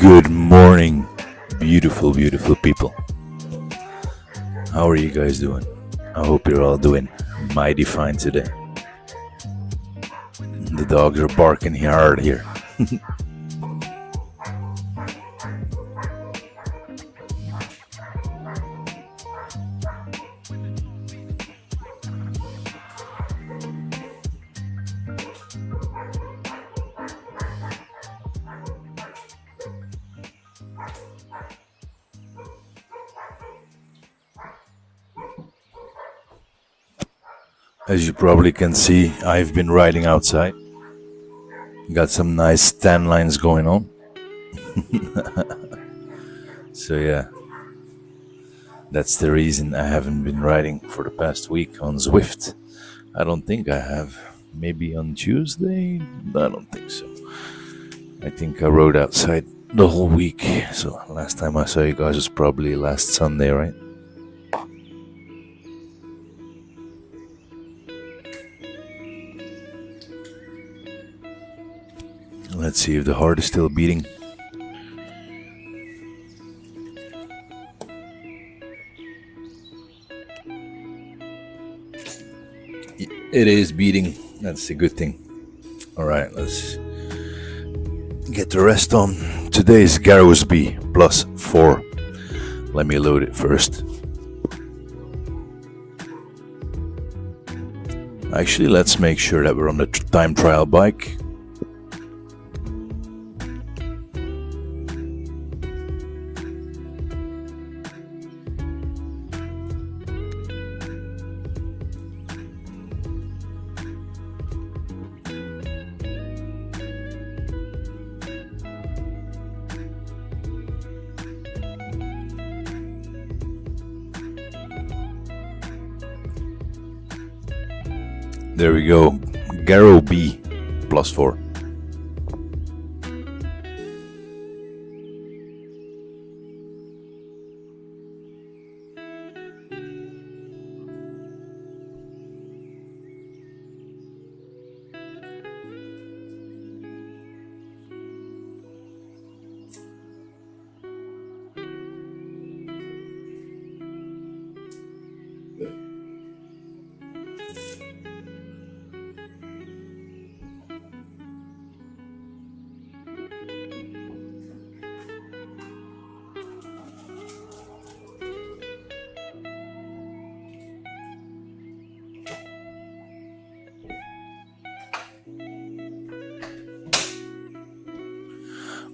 Good morning, beautiful, beautiful people. How are you guys doing? I hope you're all doing mighty fine today. The dogs are barking hard here. As you probably can see, I've been riding outside. Got some nice tan lines going on. So yeah, that's the reason I haven't been riding for the past week on Zwift. I don't think I have. Maybe on Tuesday? I don't think so. I think I rode outside the whole week. So last time I saw you guys was probably last Sunday, right? Let's see if the heart is still beating. It is beating. That's a good thing. Alright, let's get the rest on. Today's Garrowsby +4. Let me load it first. Actually, let's make sure that we're on the time trial bike. There we go, Garrowsby +4.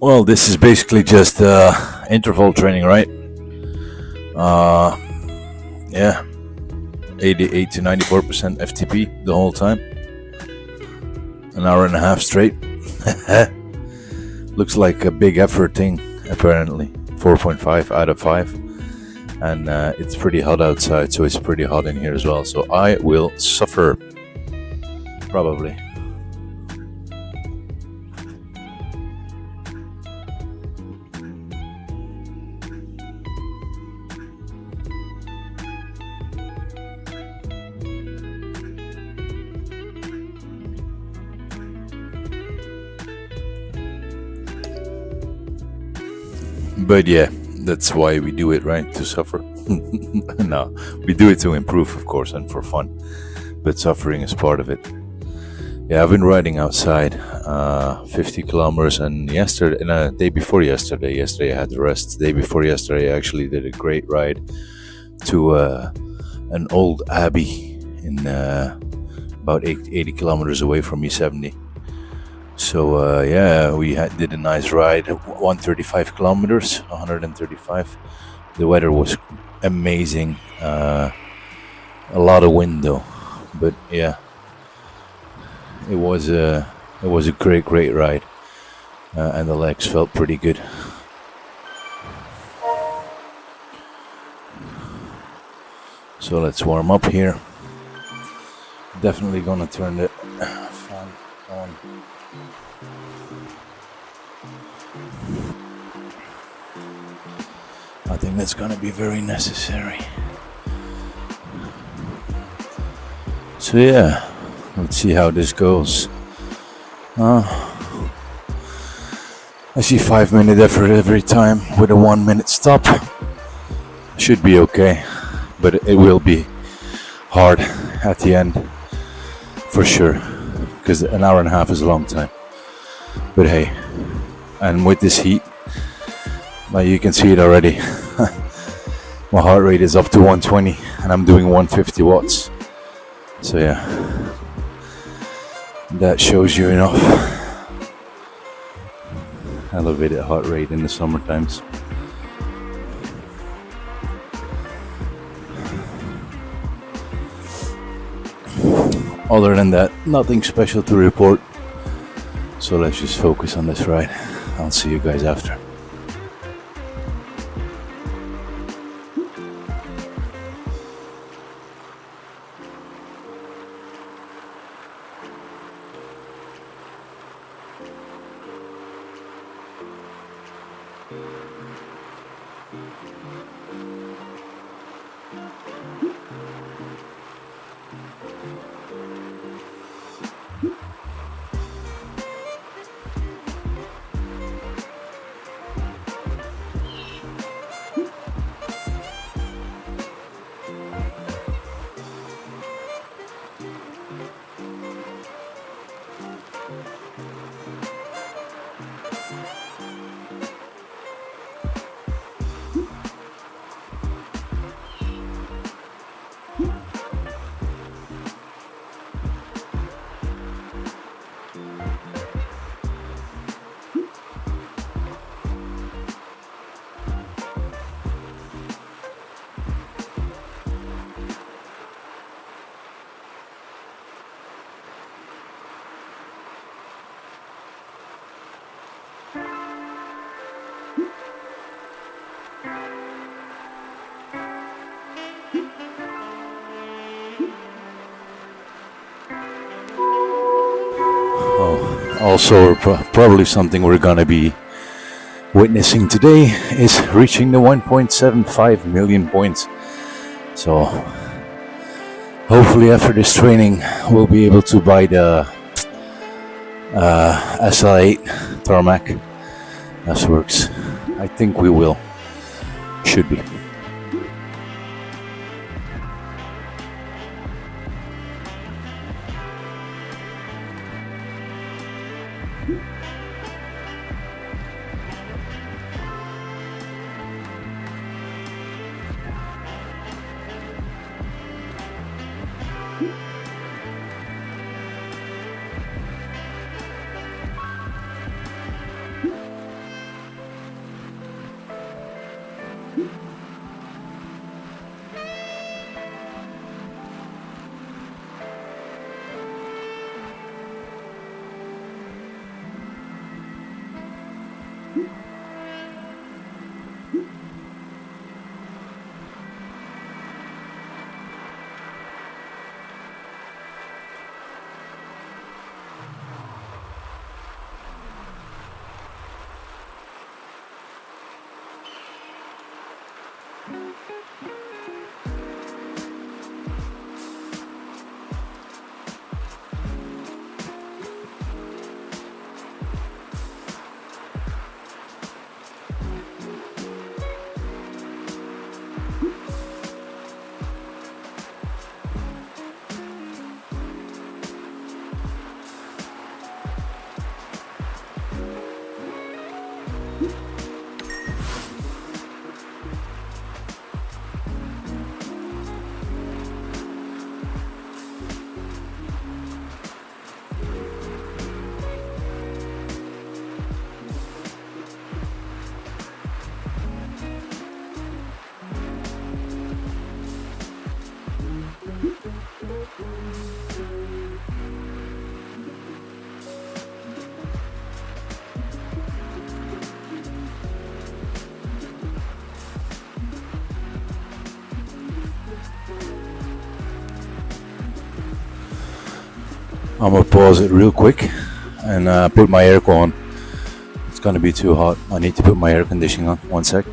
Well, this is basically just interval training, right? Yeah, 88 to 94% FTP the whole time. An hour and a half straight. Looks like a big effort thing, apparently. 4.5 out of 5. And it's pretty hot outside, so it's pretty hot in here as well. So I will suffer, probably. But yeah, that's why we do it, right? To suffer. No, we do it to improve, of course, and for fun. But suffering is part of it. Yeah, I've been riding outside 50 kilometers, and day before yesterday I had the rest. Day before yesterday, I actually did a great ride to an old abbey in about 80 kilometers away from me, 70. So yeah, we did a nice ride, 135 kilometers, 135. The weather was amazing, a lot of wind though, but yeah, it was a great ride, and the legs felt pretty good. So let's warm up here. Definitely gonna turn the fan on. I think that's gonna be very necessary. So yeah, let's see how this goes. I see 5-minute effort every time with a 1-minute stop. Should be okay, but it will be hard at the end for sure, because an hour and a half is a long time. But hey, and with this heat, you can see it already. My heart rate is up to 120 and I'm doing 150 watts. So yeah, that shows you enough. Elevated heart rate in the summer times. Other than that, nothing special to report. So let's just focus on this ride. I'll see you guys after. Also, probably something we're gonna be witnessing today is reaching the 1.75 million points. So hopefully after this training we'll be able to buy the SL8 Tarmac S-Works. I think we will. Should be. I'm gonna pause it real quick and put my airco on. It's gonna be too hot. I need to put my air conditioning on. 1 sec.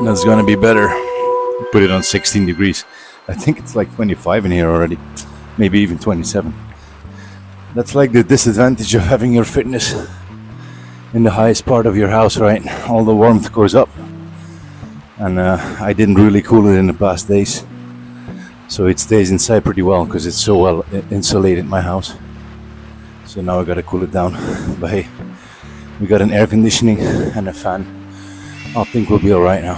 That's gonna be better. Put it on 16 degrees. I think it's like 25 in here already. Maybe even 27. That's like the disadvantage of having your fitness in the highest part of your house, right? All the warmth goes up. And I didn't really cool it in the past days. So it stays inside pretty well because it's so well insulated, my house. So now I gotta cool it down. But hey, we got an air conditioning and a fan. I think we'll be alright now.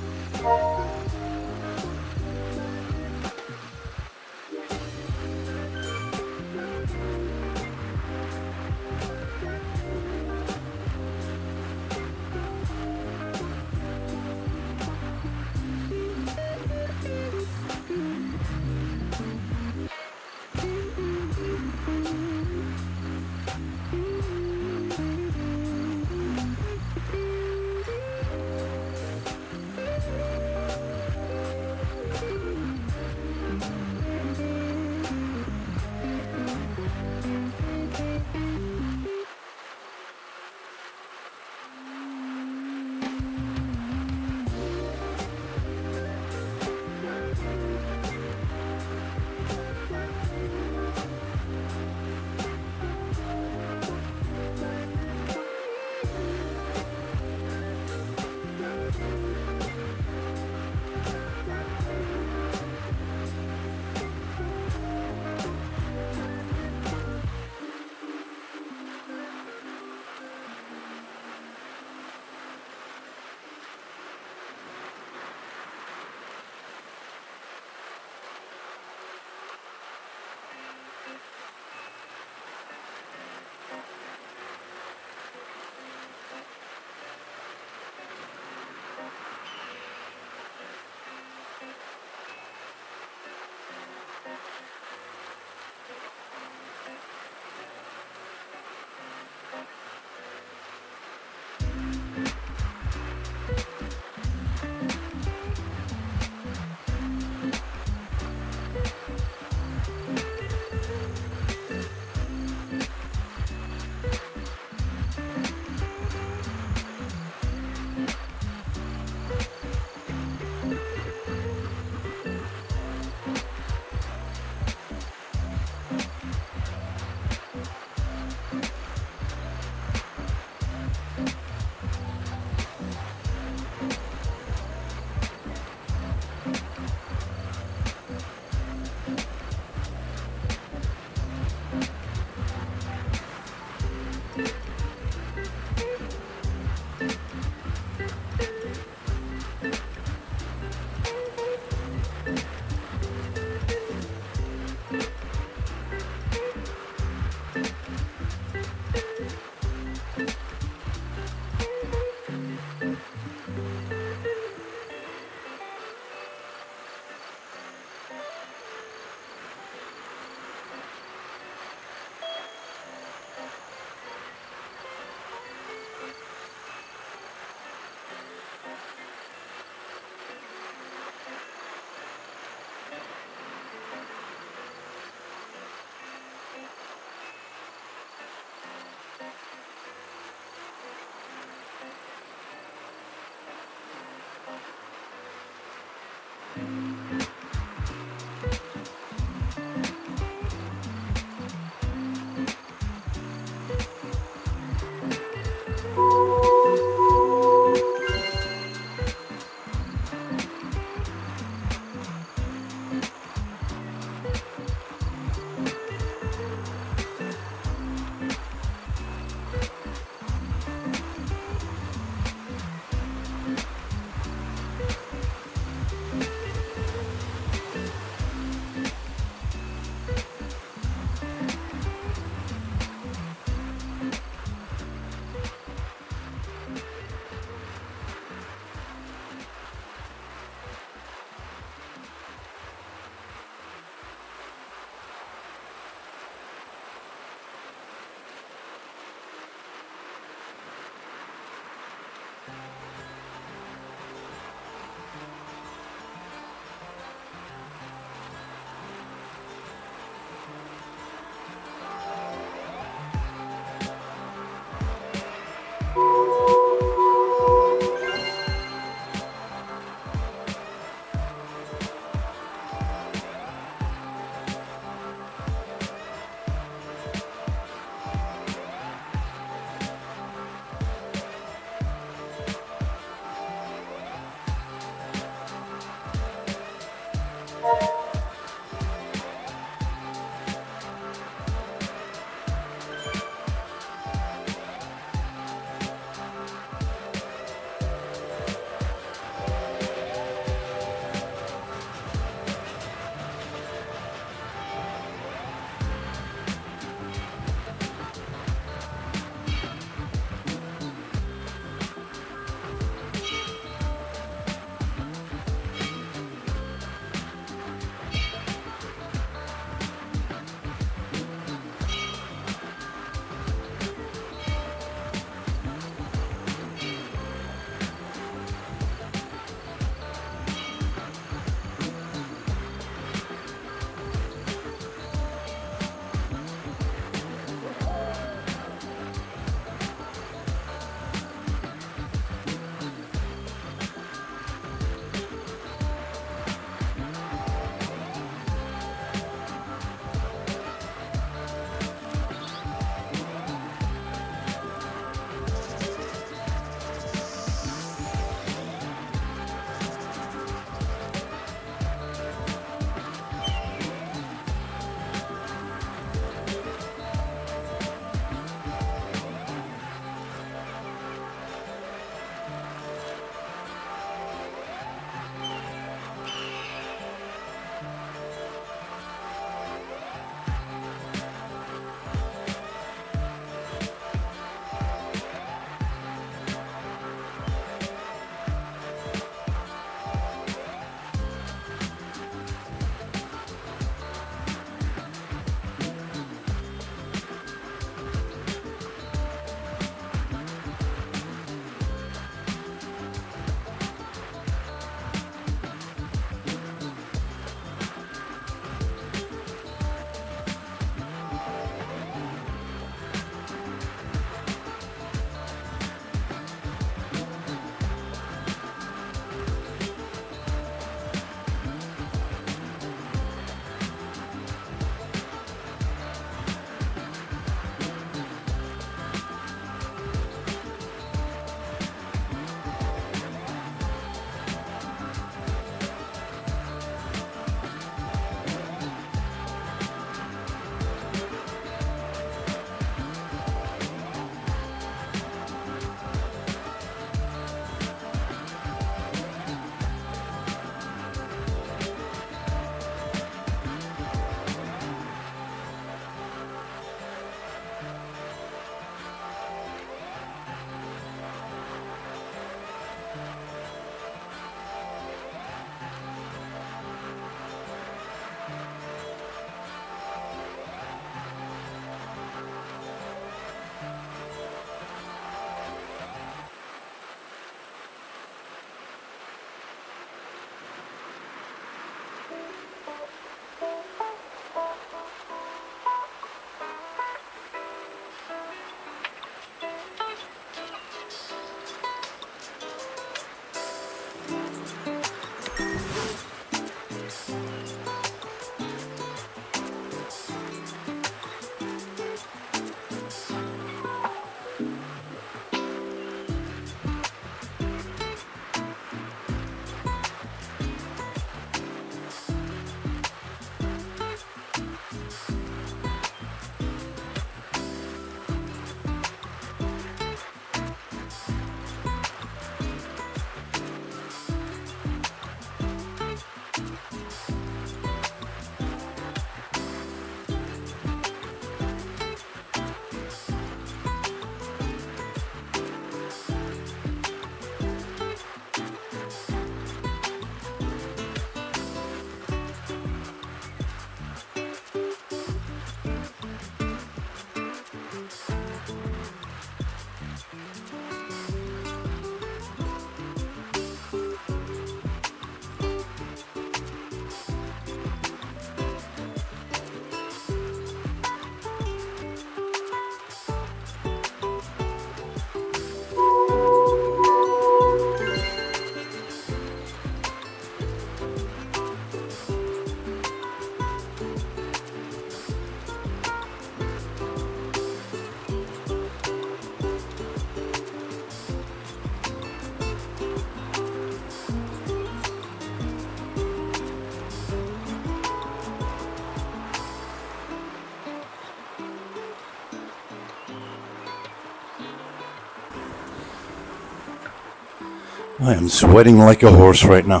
I am sweating like a horse right now.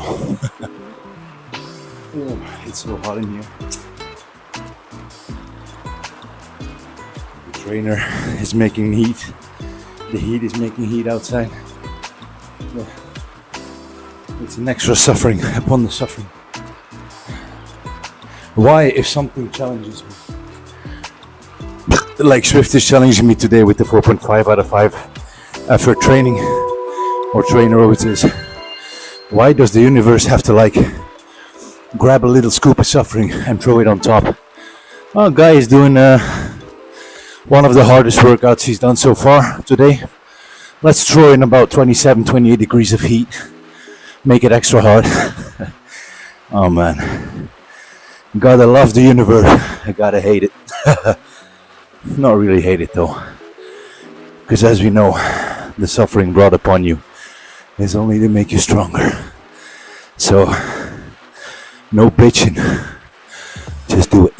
It's so hot in here. The trainer is making heat. The heat is making heat outside. It's an extra suffering upon the suffering. Why, if something challenges me, like Zwift is challenging me today with the 4.5 out of 5 effort training, or Trainerroad is, why does the universe have to like grab a little scoop of suffering and throw it on top? Oh, guy is doing one of the hardest workouts he's done so far today. Let's throw in about 27, 28 degrees of heat. Make it extra hard. Oh man. Gotta love the universe. I gotta hate it. Not really hate it though. Because as we know, the suffering brought upon you is only to make you stronger. So, no bitching. Just do it.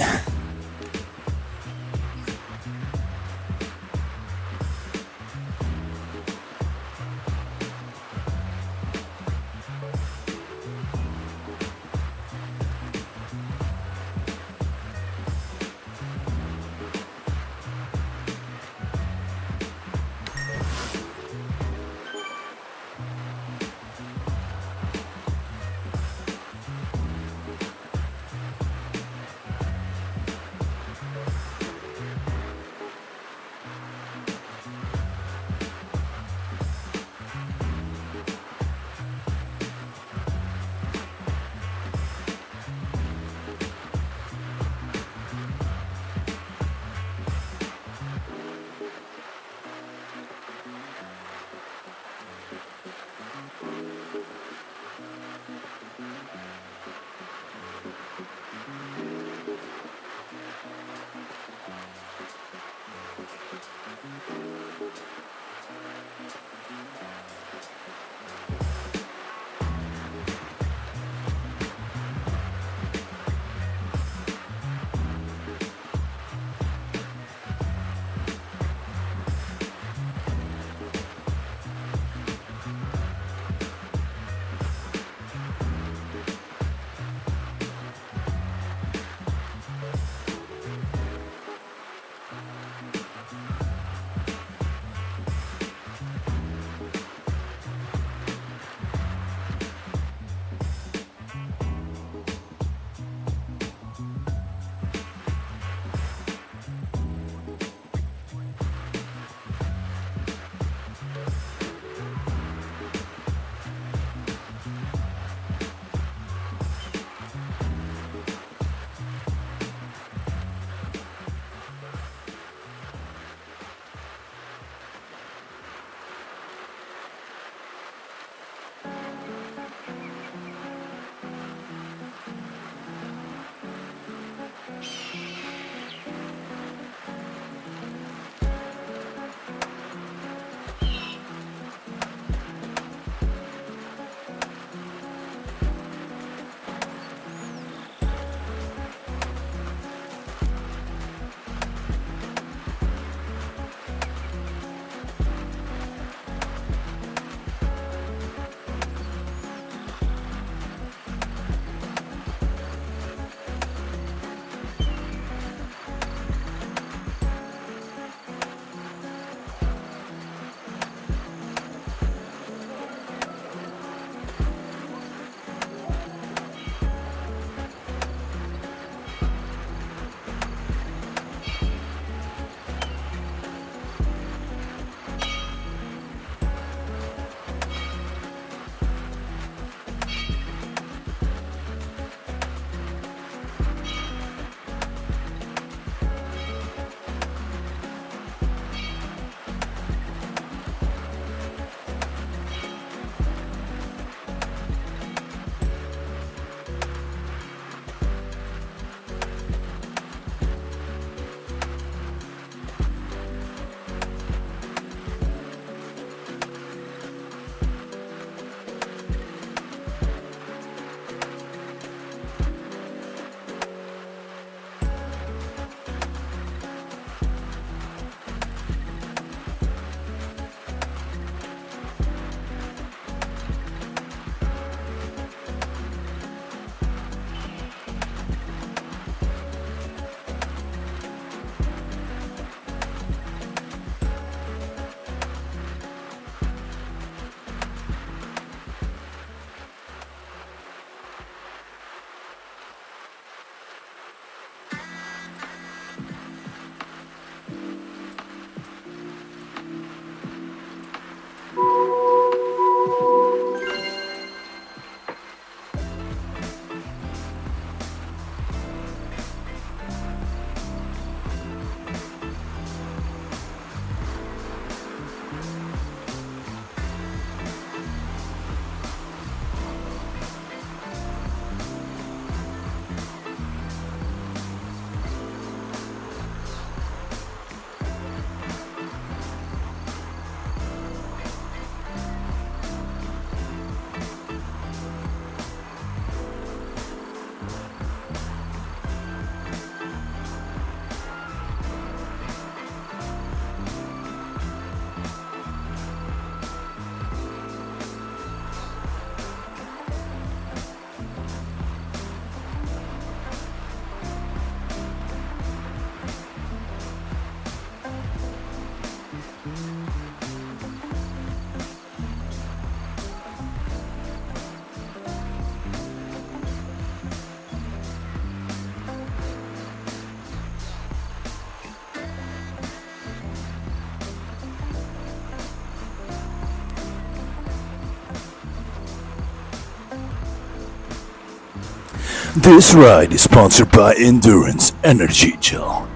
This ride is sponsored by Endurance Energy Gel.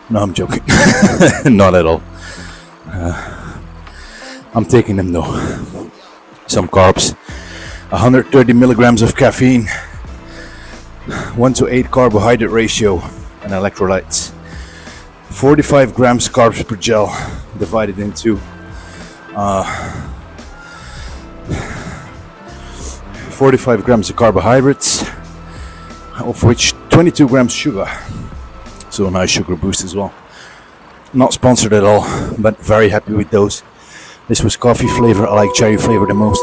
No, I'm joking. Not at all. I'm taking them though. Some carbs, 130 milligrams of caffeine, 1:8 carbohydrate ratio, and electrolytes. 45 grams carbs per gel, divided into 45 grams of carbohydrates, of which 22 grams sugar. So a nice sugar boost as well. Not sponsored at all, but very happy with those. This was coffee flavor. I like cherry flavor the most.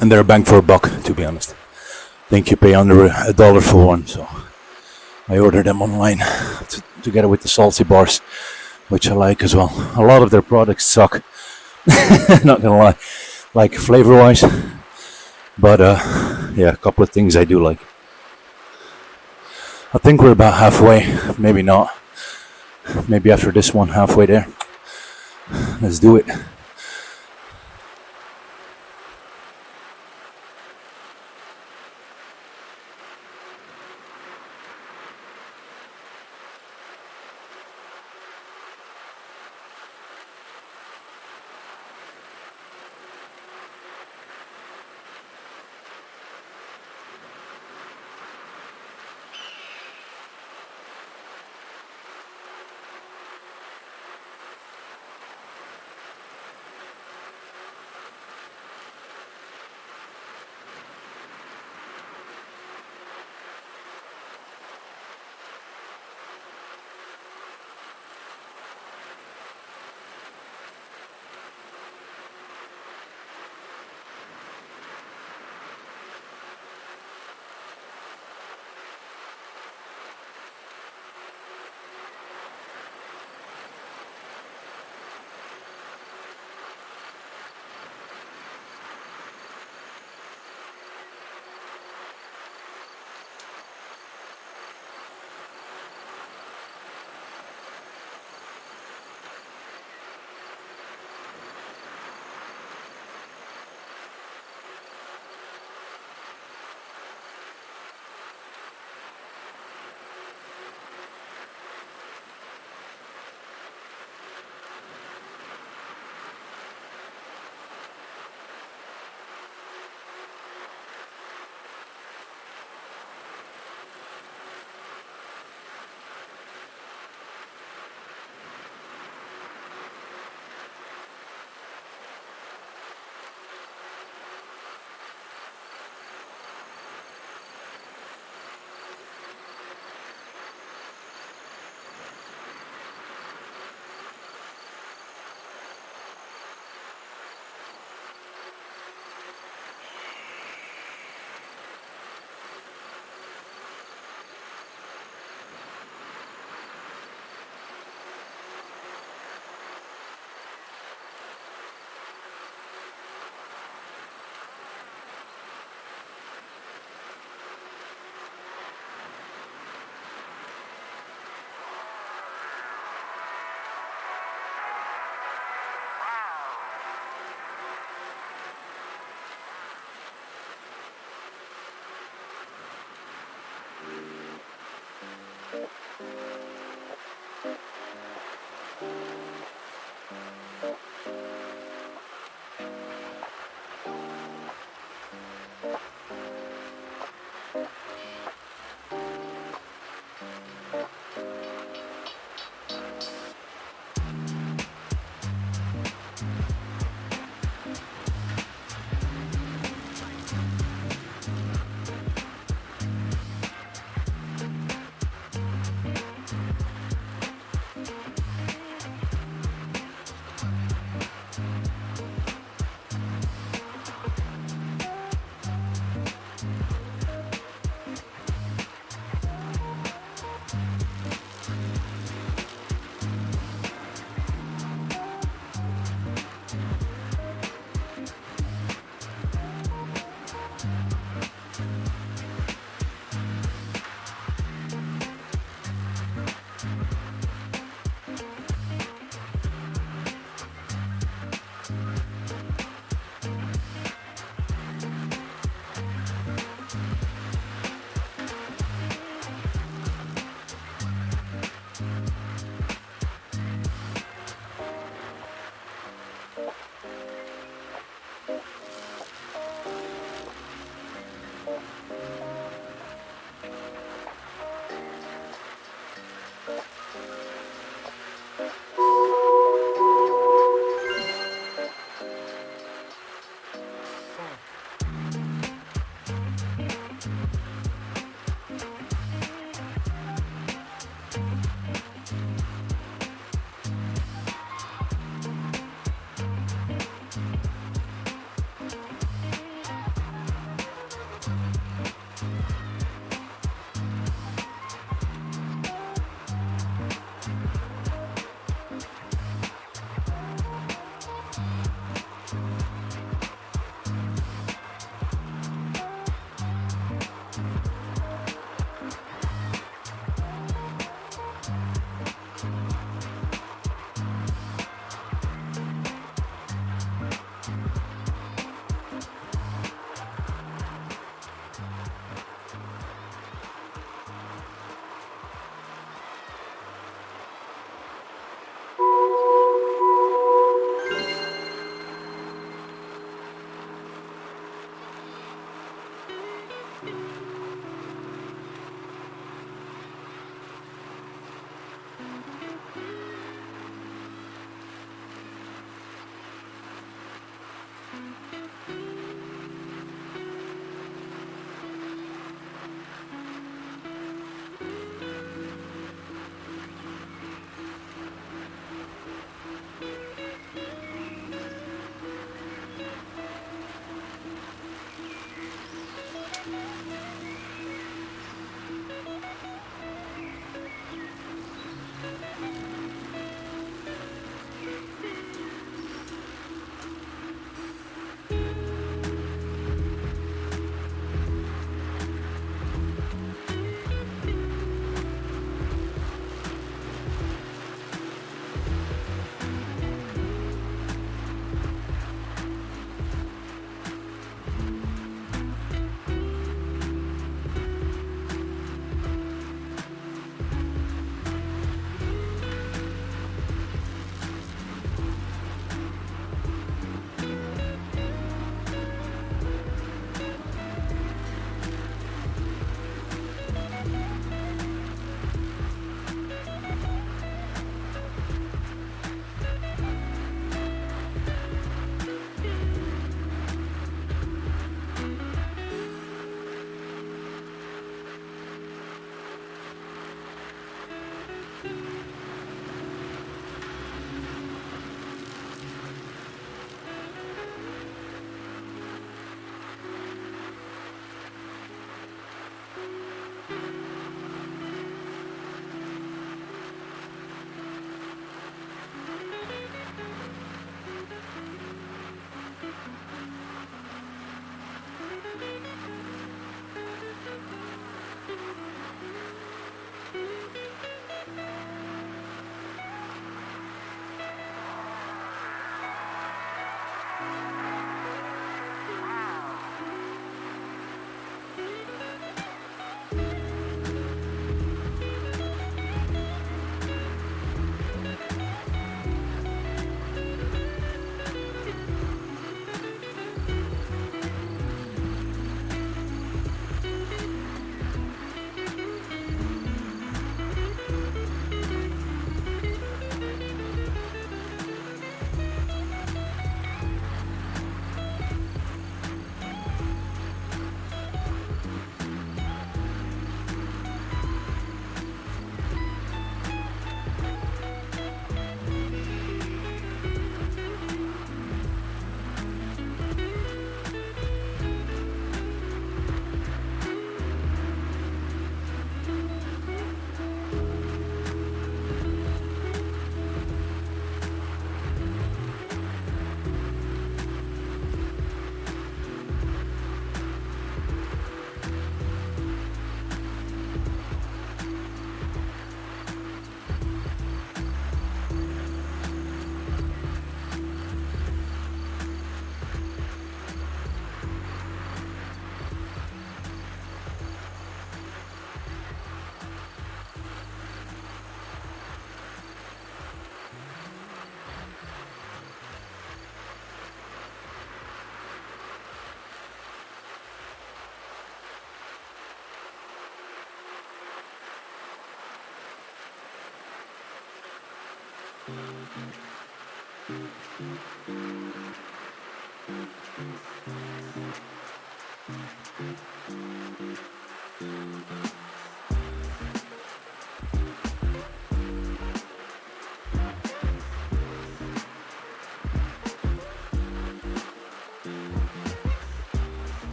And they're a bang for a buck, to be honest. I think you pay under $1 for one, so I ordered them online together with the salty bars, which I like as well. A lot of their products suck, not gonna lie, like flavor-wise, but yeah, a couple of things I do like. I think we're about halfway, maybe not. Maybe after this one, halfway there. Let's do it.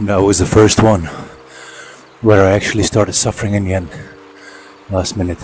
That was the first one where I actually started suffering in the end, last minute.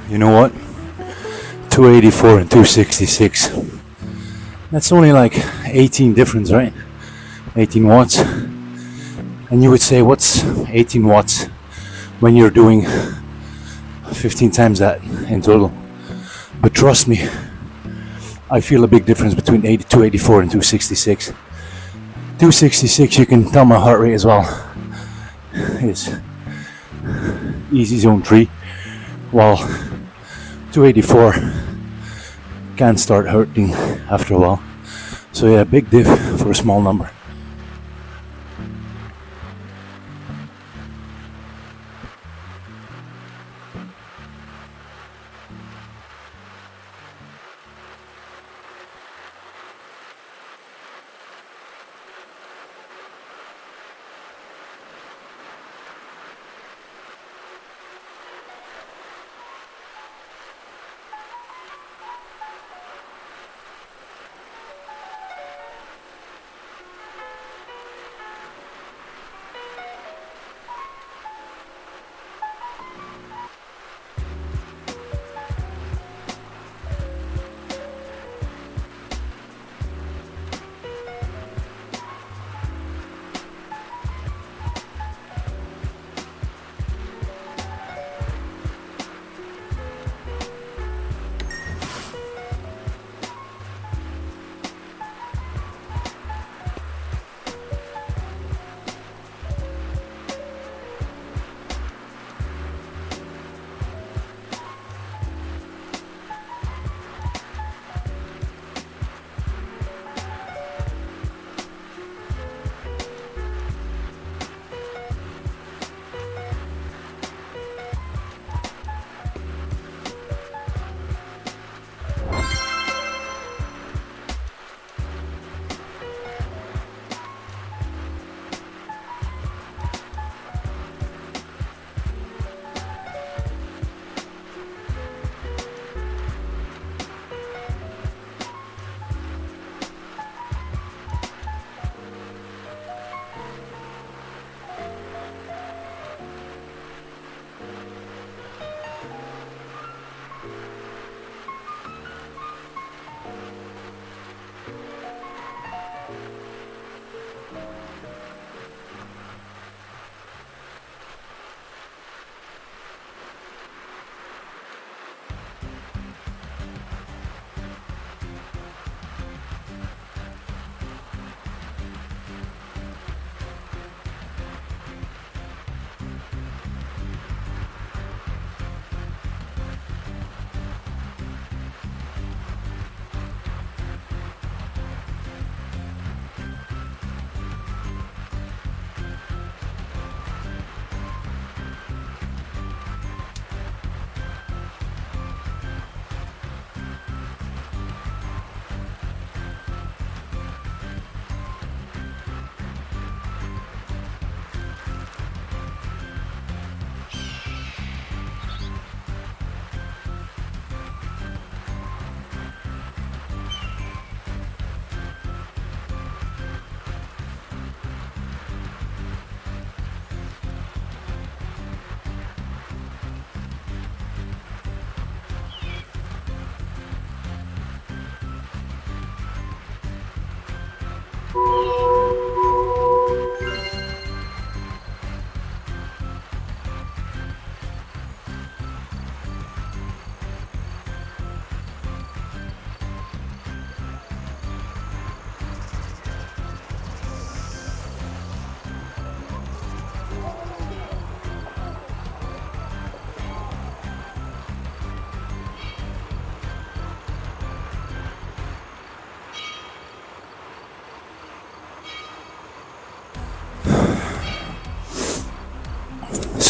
You know what? 284 and 266. That's only like 18 difference, right? 18 watts. And you would say, what's 18 watts when you're doing 15 times that in total? But trust me, I feel a big difference between 284 and 266. 266, you can tell my heart rate as well. It's easy zone 3, while 284 can start hurting after a while. So yeah, big diff for a small number.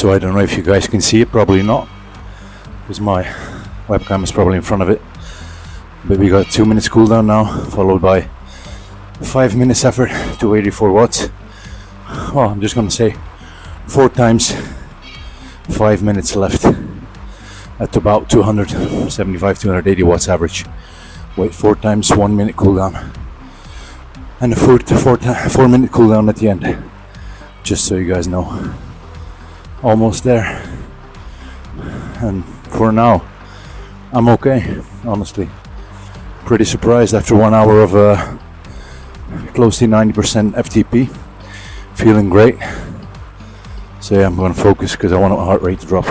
So I don't know if you guys can see it, probably not, because my webcam is probably in front of it. But we got 2 minutes cooldown now, followed by 5 minutes effort to 84 watts. Well, I'm just gonna say 4 times 5 minutes left at about 275, 280 watts average. Wait 4 times 1 minute cooldown, and a 4 minute cooldown at the end, just so you guys know. Almost there, and for now I'm okay, honestly. Pretty surprised after 1 hour of close to 90% FTP, feeling great. So yeah, I'm going to focus because I want my heart rate to drop.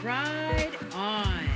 Ride on.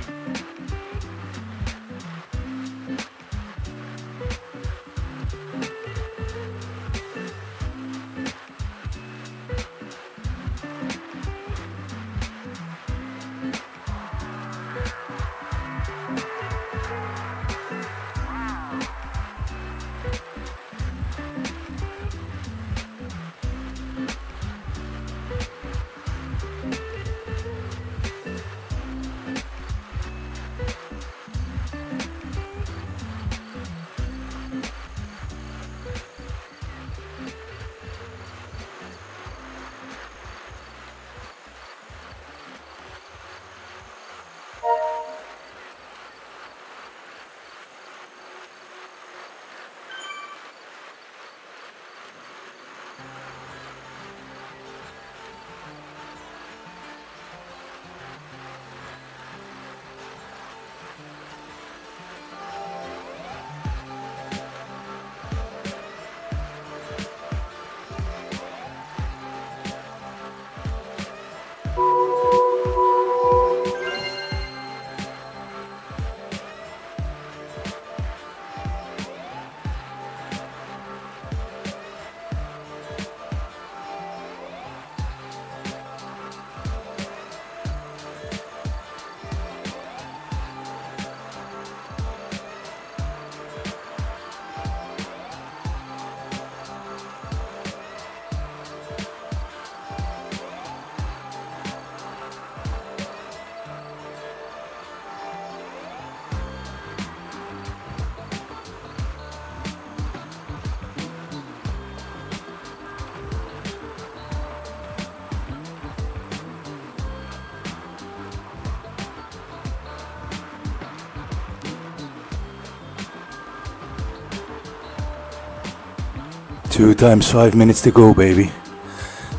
Two times 5 minutes to go, baby.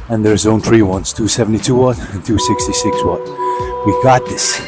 And there's zone 3 ones, 272 watt and 266 watt. We got this.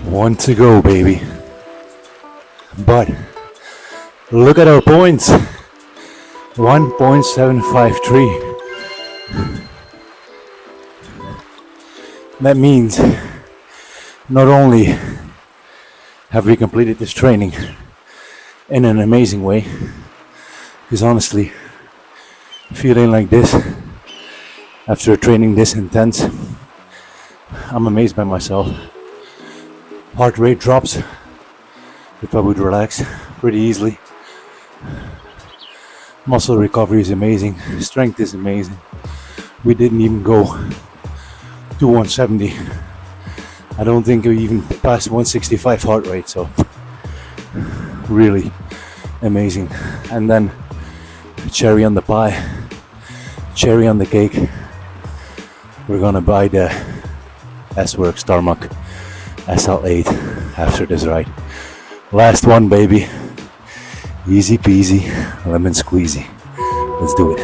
One to go, baby. But look at our points. 1.753. That means not only have we completed this training in an amazing way, because honestly, feeling like this after training this intense, I'm amazed by myself. Heart rate drops if I would relax pretty easily. Muscle recovery is amazing. Strength is amazing. We didn't even go to 170. I don't think we even passed 165 heart rate, so really amazing. And then cherry on the pie, cherry on the cake, we're gonna buy the S-Works Tarmac SL8 after this ride. Last one, baby. Easy peasy, lemon squeezy. Let's do it.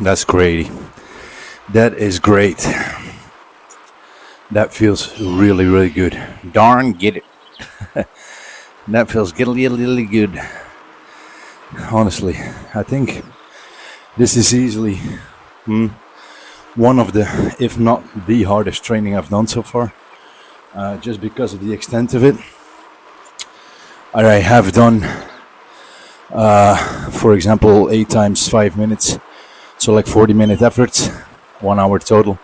That's great. That is great. That feels really, really good. Darn, get it. That feels really good. Honestly, I think this is easily one of the, if not the hardest training I've done so far. Just because of the extent of it. I have done, for example, 8 times 5 minutes. So like 40-minute efforts, 1 hour total.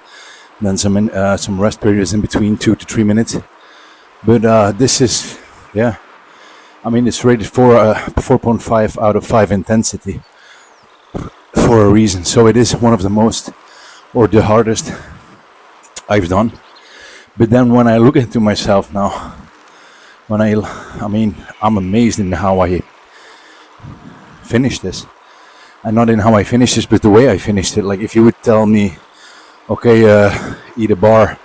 Then some rest periods in between, 2 to 3 minutes. But this is, yeah, I mean, it's rated for 4.5 out of 5 intensity for a reason. So it is one of the most, or the hardest I've done. But then when I look into myself now, I'm amazed in how I finished this. And not in how I finished this, but the way I finished it. Like if you would tell me, okay, eat a bar,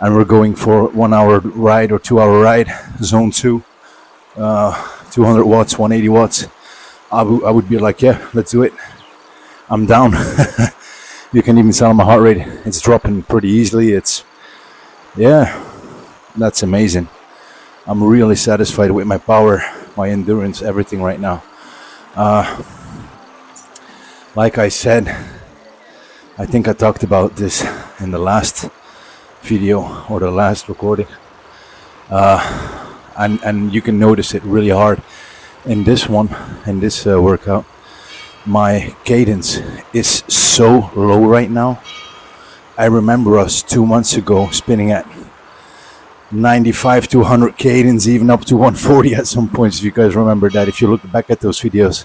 and we're going for 1 hour ride or 2 hour ride, zone 2, 200 watts, 180 watts, I would be like, yeah, let's do it. I'm down. You can even tell my heart rate, it's dropping pretty easily. That's amazing. I'm really satisfied with my power, my endurance, everything right now. Like I said, I think I talked about this in the last video or the last recording. And you can notice it really hard in this one, in this workout. My cadence is so low right now. I remember us 2 months ago spinning at 95 to 100 cadence, even up to 140 at some points, if you guys remember that. If you look back at those videos,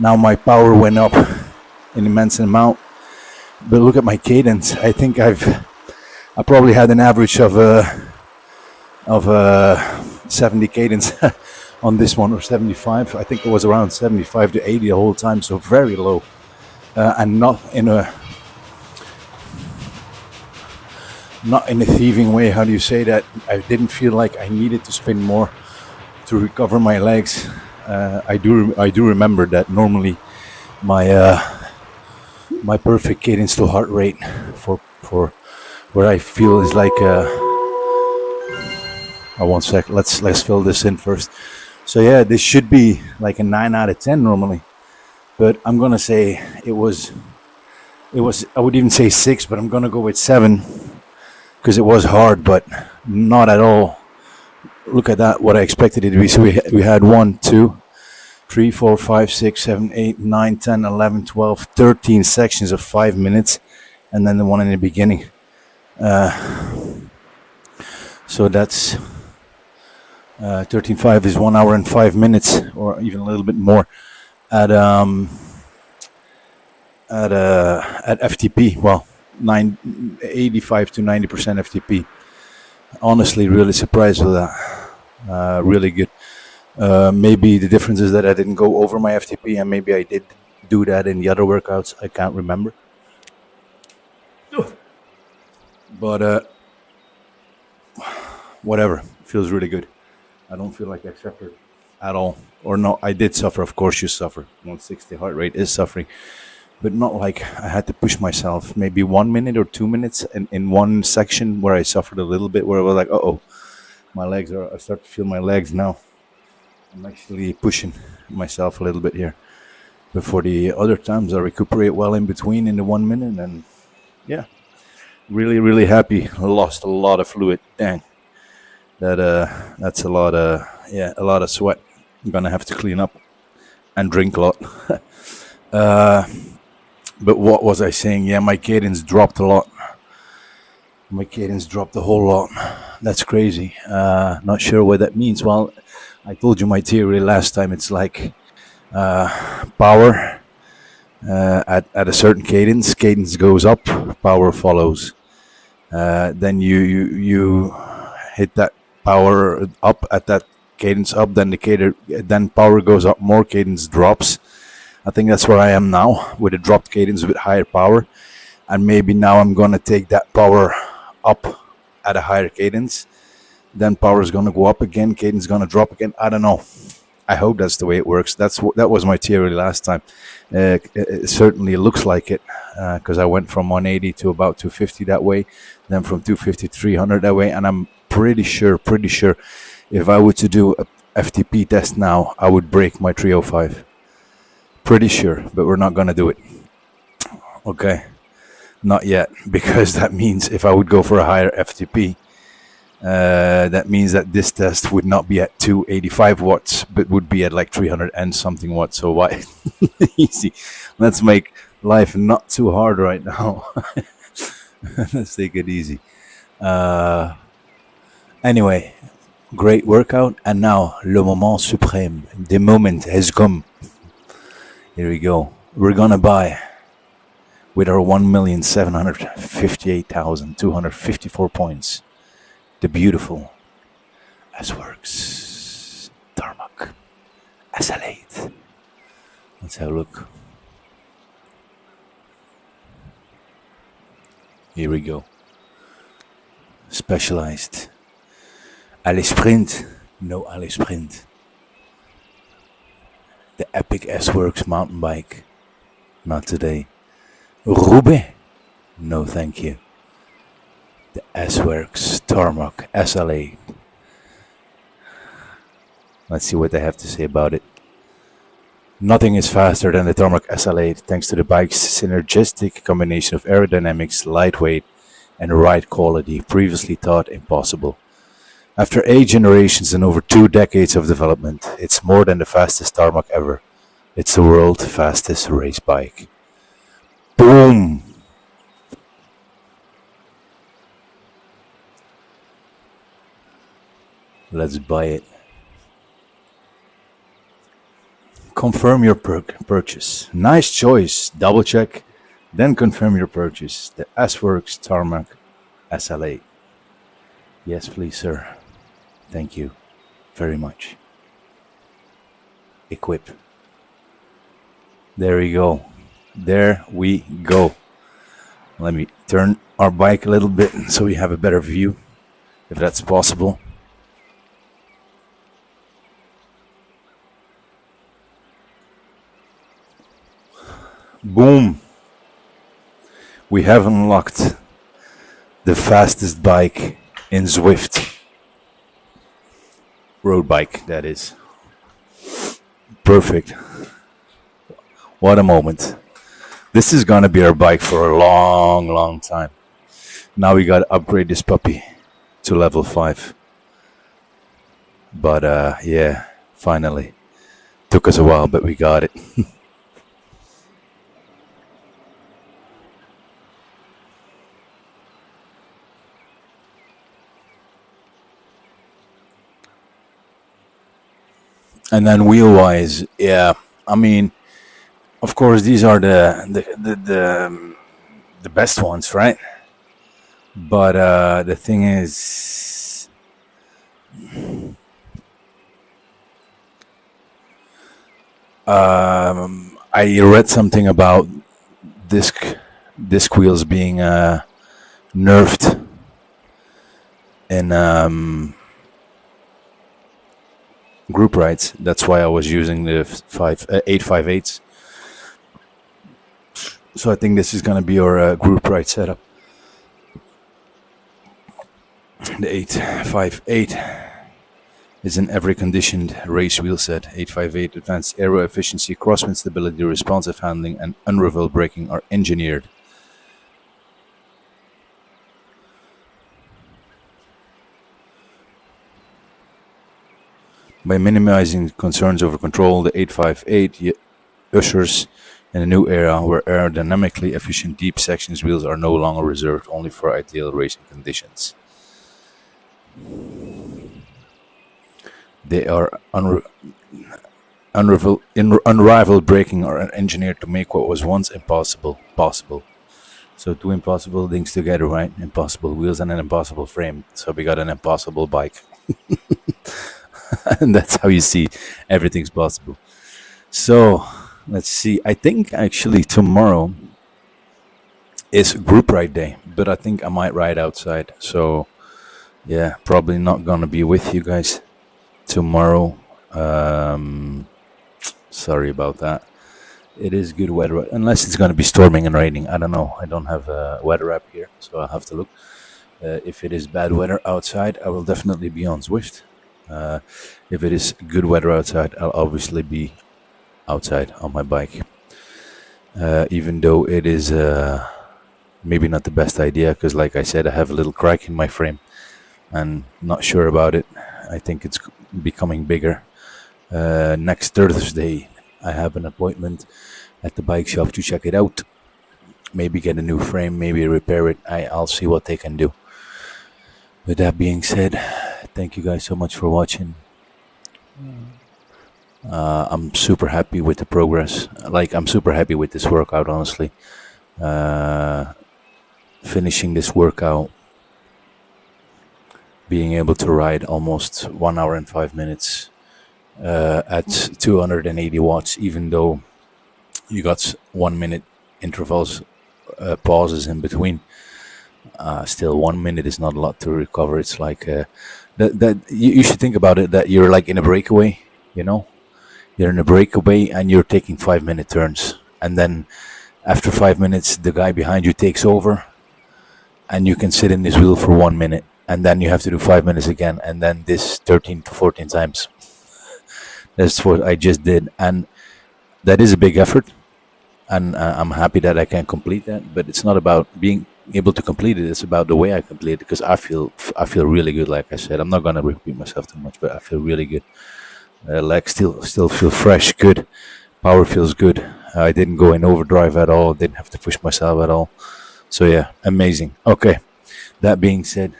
now my power went up an immense amount, but look at my cadence. I think I probably had an average of 70 cadence on this one, or 75. I think it was around 75 to 80 the whole time, so very low, and not in a thieving way. How do you say that? I didn't feel like I needed to spin more to recover my legs. I do remember that normally my perfect cadence to heart rate for where I feel is like 1 sec. Let's fill this in first. So yeah, this should be like a 9 out of 10 normally, but I'm gonna say it was. I would even say 6, but I'm gonna go with 7 because it was hard, but not at all. Look at that, what I expected it to be. So we had 1, 2, 3, 4, 5, 6, 7, 8, 9, 10, 11, 12, 13 sections of 5 minutes, and then the one in the beginning. So that's 13.5 is 1 hour and 5 minutes, or even a little bit more, at FTP. Well, 85 to 90% FTP. Honestly, really surprised with that. Really good. Maybe the difference is that I didn't go over my FTP, and maybe I did do that in the other workouts. I can't remember. But whatever, feels really good. I don't feel like I suffered at all. Or no, I did suffer. Of course you suffer. 160 heart rate is suffering. But not like I had to push myself. Maybe 1 minute or 2 minutes in one section where I suffered a little bit, where I was like, uh-oh, I start to feel my legs now. I'm actually pushing myself a little bit here. But for the other times, I recuperate well in between in the 1 minute. And yeah, really, really happy. I lost a lot of fluid. Dang. That's a lot of sweat. I'm gonna have to clean up and drink a lot. But what was I saying? Yeah, my cadence dropped a lot. My cadence dropped a whole lot. That's crazy. Not sure what that means. Well, I told you my theory last time. It's like power at a certain cadence. Cadence goes up, power follows. Then you hit that power up at that cadence up, then power goes up more, cadence drops. I think that's where I am now, with a dropped cadence with higher power, and maybe now I'm gonna take that power up at a higher cadence, then power is gonna go up again, cadence is gonna drop again. I don't know. I hope that's the way it works. That was my theory last time. It certainly looks like it, because I went from 180 to about 250 that way, then from 250 to 300 that way, and I'm pretty sure if I were to do a FTP test now, I would break my 305. Pretty sure, but we're not gonna do it. Okay, not yet, because that means if I would go for a higher FTP, that means that this test would not be at 285 watts, but would be at like 300 and something watts. So why? Easy. Let's make life not too hard right now. Let's take it easy. Anyway, great workout, and now le moment suprême. The moment has come. Here we go. We're gonna buy, with our 1,758,254 points, the beautiful S-Works Tarmac SL8. Let's have a look. Here we go. Specialized. Allez sprint. No allez sprint. The epic S-Works mountain bike. Not today. Roubaix. No thank you. The S-Works Tarmac SL8. Let's see what they have to say about it. Nothing is faster than the Tarmac SL8 thanks to the bike's synergistic combination of aerodynamics, lightweight, and ride quality previously thought impossible. After 8 generations and over 2 decades of development, it's more than the fastest Tarmac ever. It's the world's fastest race bike. Boom! Let's buy it. Confirm your purchase. Nice choice. Double check, then confirm your purchase. The S-Works Tarmac SL8. Yes, please, sir. Thank you very much. Equip. There we go. There we go. Let me turn our bike a little bit so we have a better view, if that's possible. Boom. We have unlocked the fastest bike in Zwift. Road bike, that is. Perfect. What a moment. This is gonna be our bike for a long, long time. Now we gotta upgrade this puppy to level 5. But yeah, finally. Took us a while, but we got it. And then wheel-wise, yeah, I mean, of course, these are the best ones, right? But the thing is, I read something about disc wheels being nerfed in group rides. That's why I was using the 858s. So I think this is going to be our group ride setup. The 858 is an every conditioned race wheel set. 858 advanced aero efficiency, crosswind stability, responsive handling, and unrevealed braking are engineered. By minimizing concerns over control, the 858 ushers in a new era where aerodynamically efficient deep sections wheels are no longer reserved only for ideal racing conditions. They are unrivaled braking are engineered to make what was once impossible possible. So two impossible things together, right? Impossible wheels and an impossible frame. So we got an impossible bike. And that's how you see everything's possible. So let's see. I think actually tomorrow is group ride day, but I think I might ride outside. So yeah, probably not gonna be with you guys tomorrow. Sorry about that. It is good weather, unless it's gonna be storming and raining. I don't know. I don't have a weather app here, so I'll have to look. If it is bad weather outside, I will definitely be on Zwift. If it is good weather outside, I'll obviously be outside on my bike. Even though it is maybe not the best idea, because like I said, I have a little crack in my frame and not sure about it. I think it's becoming bigger. Next Thursday, I have an appointment at the bike shop to check it out. Maybe get a new frame, maybe repair it. I'll see what they can do. With that being said, thank you guys so much for watching. I'm super happy with the progress. I'm super happy with this workout, honestly. Finishing this workout, being able to ride almost 1 hour and 5 minutes at 280 watts, even though you got 1 minute intervals, pauses in between. Still, 1 minute is not a lot to recover. It's like that you should think about it, that you're like in a breakaway, you're in a breakaway and you're taking 5-minute turns, and then after 5 minutes the guy behind you takes over and you can sit in this wheel for 1 minute, and then you have to do 5 minutes again, and then this 13 to 14 times. That's what I just did, and that is a big effort, and I'm happy that I can complete that. But it's not about being able to complete it, it's about the way I complete it, because I feel really good. Like I said, I'm not gonna repeat myself too much, but I feel really good. Legs still feel fresh, good. Power feels good. I didn't go in overdrive at all, didn't have to push myself at all. So yeah, amazing. Okay, that being said,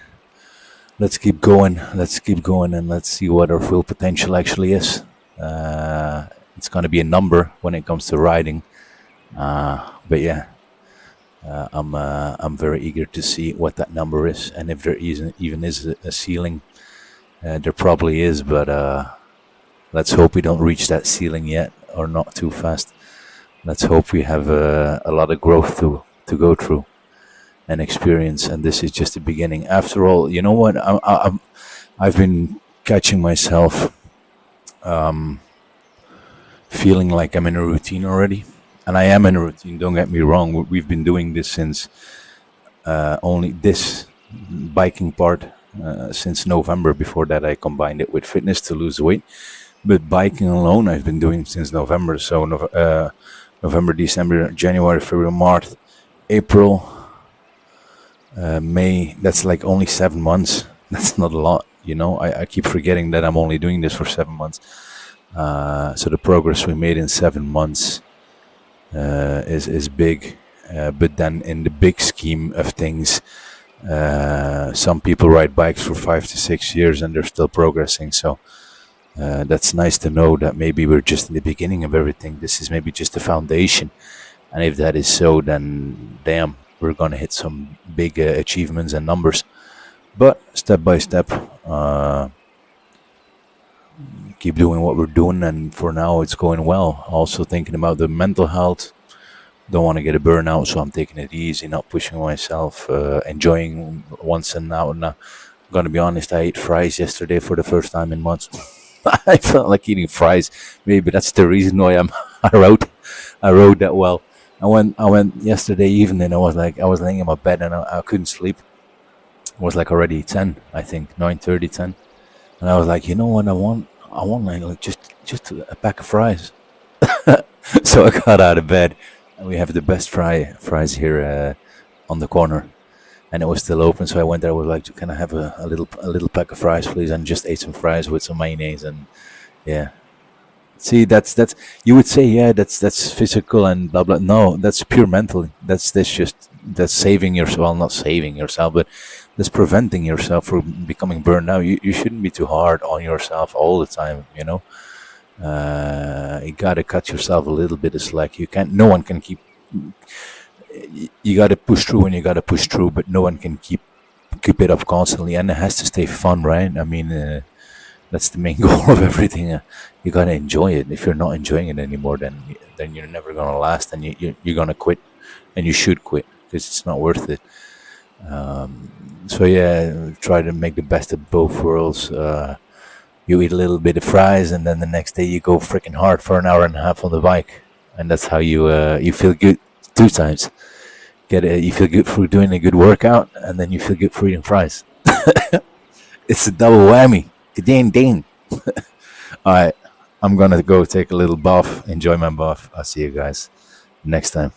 let's keep going, and let's see what our full potential actually is. It's going to be a number when it comes to riding, but yeah, I'm very eager to see what that number is, and if there even is a ceiling. There probably is, but let's hope we don't reach that ceiling yet, or not too fast. Let's hope we have a lot of growth to go through and experience, and this is just the beginning. After all, you know what? I've been catching myself feeling like I'm in a routine already, and I am in a routine. Don't get me wrong. We've been doing this since only this biking part since November. Before that, I combined it with fitness to lose weight. But biking alone, I've been doing since November. So November, December, January, February, March, April, May. That's like only 7 months. That's not a lot, I keep forgetting that I'm only doing this for 7 months. So the progress we made in 7 months is big. But then in the big scheme of things, some people ride bikes for 5 to 6 years and they're still progressing. So that's nice to know that maybe we're just in the beginning of everything. This is maybe just the foundation. And if that is so, then damn, we're going to hit some big achievements and numbers. But step by step, keep doing what we're doing, and for now it's going well. Also thinking about the mental health. Don't want to get a burnout, so I'm taking it easy, not pushing myself, enjoying once and now. And I'm gonna be honest, I ate fries yesterday for the first time in months. I felt like eating fries. Maybe that's the reason why I rode that well. I went yesterday evening. I was laying in my bed and I couldn't sleep. It was like already 10, I think 9:30, 10. And I was like, you know what, I want like just a pack of fries. So I got out of bed, and we have the best fries here on the corner, and it was still open. So I went there. I was like, can I have a little pack of fries, please? And just ate some fries with some mayonnaise, and yeah. See, that's you would say, yeah, that's physical and blah blah. No, that's pure mental. That's saving yourself. Well, not saving yourself, but that's preventing yourself from becoming burned out. You shouldn't be too hard on yourself all the time. You gotta cut yourself a little bit of slack. You can't. No one can keep. You gotta push through, and you gotta push through, but no one can keep it up constantly, and it has to stay fun, right? I mean, that's the main goal of everything. You gotta enjoy it. If you're not enjoying it anymore, then you're never gonna last, and you're gonna quit, and you should quit because it's not worth it. So yeah, try to make the best of both worlds. You eat a little bit of fries, and then the next day you go freaking hard for an hour and a half on the bike, and that's how you feel good 2 times. You feel good for doing a good workout, and then you feel good for eating fries. It's a double whammy. Ding ding. All right, I'm gonna go take a little bath, enjoy my bath. I'll see you guys next time,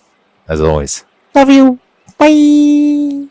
as always. Love you. Bye.